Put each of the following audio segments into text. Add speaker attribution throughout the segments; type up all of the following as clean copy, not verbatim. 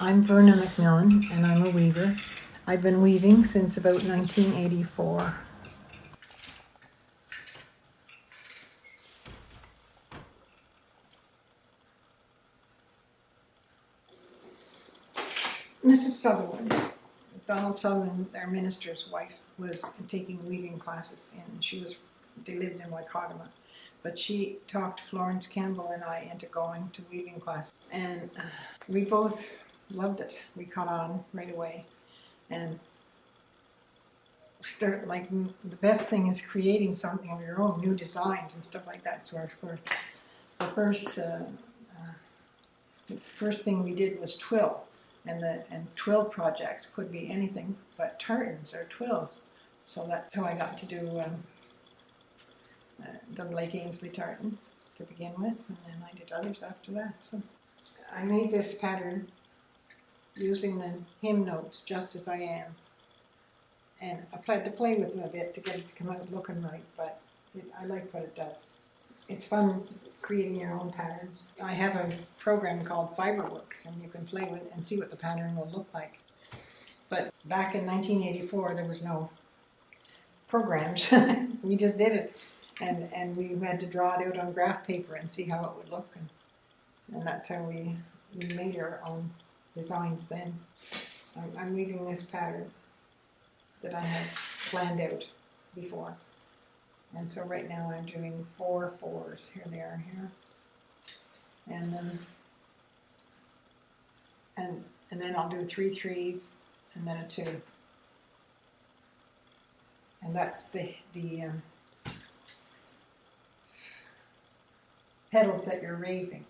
Speaker 1: I'm Verna McMillan, and I'm a weaver. I've been weaving since about 1984. Mrs. Sutherland, Donald Sutherland, their minister's wife, was taking weaving classes, and they lived in Waikatama. But she talked Florence Campbell and I into going to weaving class, and we both loved it. We caught on right away, and the best thing is creating something of your own, new designs and stuff like that. So of course, the first thing we did was twill, and twill projects could be anything but tartans or twills. So that's how I got to do the Lake Ainslie tartan to begin with, and then I did others after that. So I made this pattern using the hymn notes, Just As I Am, and I had to play with it a bit to get it to come out looking right, but I like what it does. It's fun creating your own patterns. I have a program called Fiberworks, and you can play with it and see what the pattern will look like. But back in 1984, there was no programs. We just did it, and we had to draw it out on graph paper and see how it would look, and that's how we made our own designs then. I'm weaving this pattern that I had planned out before. And so right now I'm doing 4 4s. Here they are here. And then I'll do 3 3s and then a 2. And that's the petals that you're raising.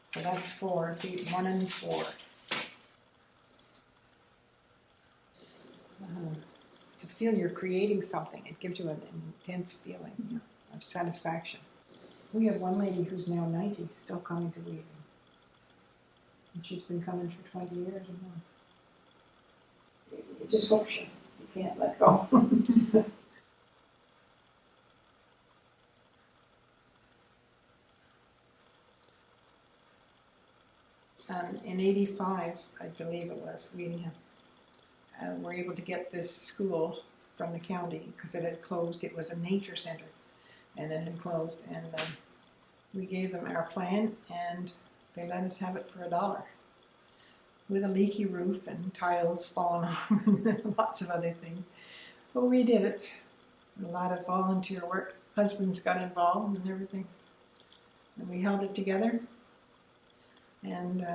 Speaker 1: So that's 4. See, 1 and 4. To feel you're creating something, it gives you an intense feeling of satisfaction. We have one lady who's now 90, still coming to weaving. And she's been coming for 20 years or more. It just hooks you. You can't let go. In 85, I believe it was, we were able to get this school from the county because it had closed. It was a nature center, and it had closed. And we gave them our plan, and they let us have it for $1 with a leaky roof and tiles falling off and lots of other things. But we did it. A lot of volunteer work. Husbands got involved and everything. And we held it together. And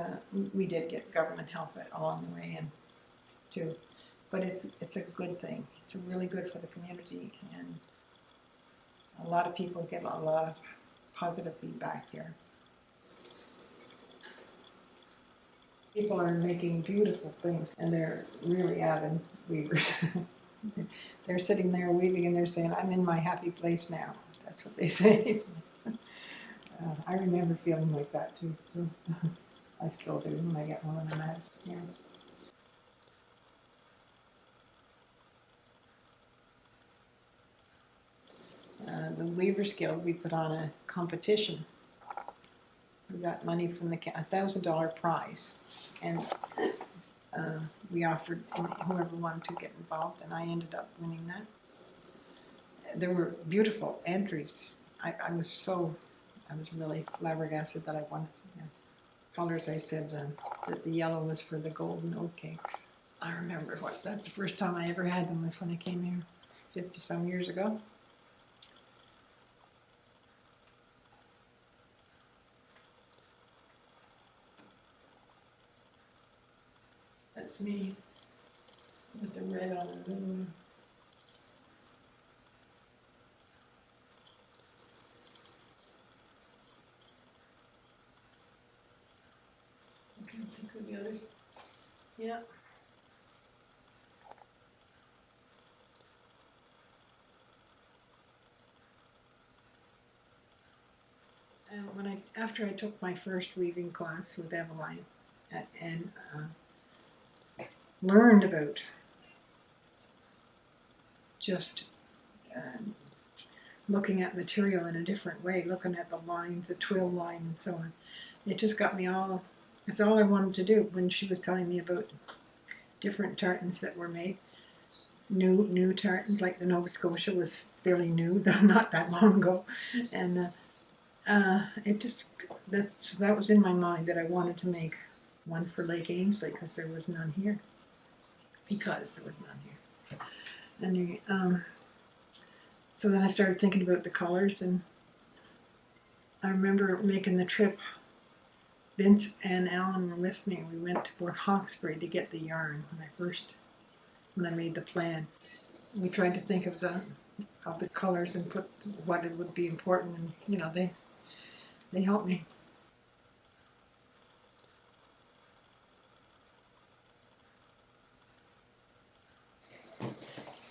Speaker 1: we did get government help along the way, and too. But it's a good thing. It's really good for the community, and a lot of people get a lot of positive feedback here. People are making beautiful things, and they're really avid weavers. They're sitting there weaving, and they're saying, "I'm in my happy place now." That's what they say. I remember feeling like that too. So I still do when I get home and I'm at it. Yeah. The Weavers Guild, we put on a competition. We got money from the $1,000 prize, and we offered whoever wanted to get involved, and I ended up winning that. There were beautiful entries. I was really flabbergasted that I won it. Yeah. Colors, I said that the yellow was for the golden oatcakes. I remember that's the first time I ever had them was when I came here 50 some years ago. That's me with the red on the moon. I can't think of the others. Yeah. And after I took my first weaving class with Eveline, and learned about just looking at material in a different way, looking at the lines, the twill line and so on. It just got me all That's all I wanted to do when she was telling me about different tartans that were made. New tartans, like the Nova Scotia was fairly new, though not that long ago, and it just that was in my mind that I wanted to make one for Lake Ainslie because there was none here. And so then I started thinking about the colors, and I remember making the trip. Vince and Alan were with me. We went to Port Hawkesbury to get the yarn when I made the plan. We tried to think of the colors and put what it would be important, and they helped me.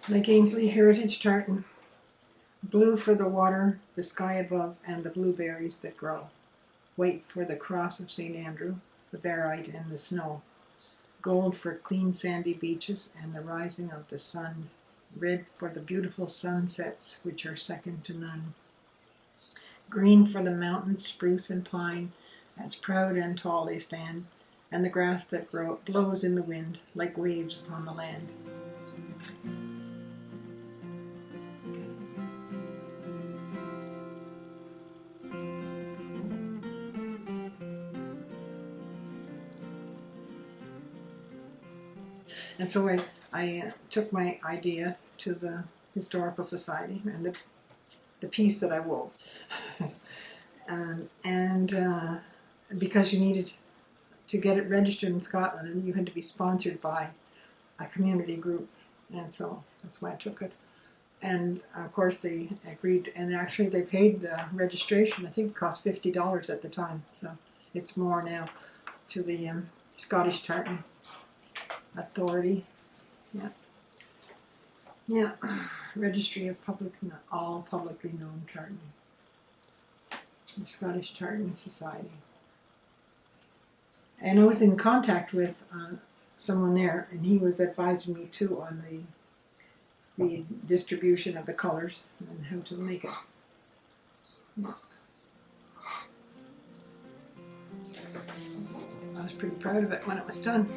Speaker 1: Lake Ainslie Heritage Tartan. Blue for the water, the sky above, and the blueberries that grow. White for the cross of St. Andrew, the barite and the snow. Gold for clean sandy beaches and the rising of the sun. Red for the beautiful sunsets, which are second to none. Green for the mountains, spruce and pine, as proud and tall they stand, and the grass that blows in the wind like waves upon the land. And so I took my idea to the Historical Society and the piece that I wove. and because you needed to get it registered in Scotland, and you had to be sponsored by a community group, and so that's why I took it. And of course they agreed, and actually they paid the registration. I think it cost $50 at the time, so it's more now, to the Scottish Tartan Authority. Yeah. Registry of all publicly known tartan. The Scottish Tartan Society. And I was in contact with someone there, and he was advising me too on the distribution of the colors and how to make it. Yeah. I was pretty proud of it when it was done.